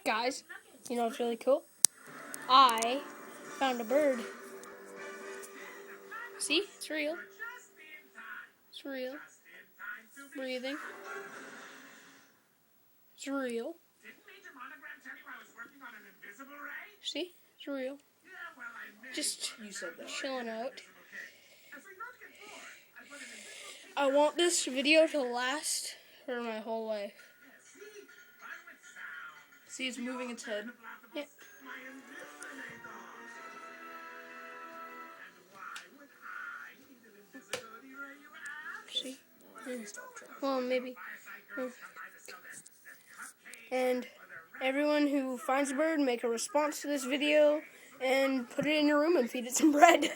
Guys, you know what's really cool? I found a bird. See? It's real. It's real. Breathing. It's real. See? It's real. Just chilling out. I want this video to last for my whole life. See, it's moving its head. Yeah. See? Well, maybe. And everyone who finds a bird, make a response to this video and put it in your room and feed it some bread.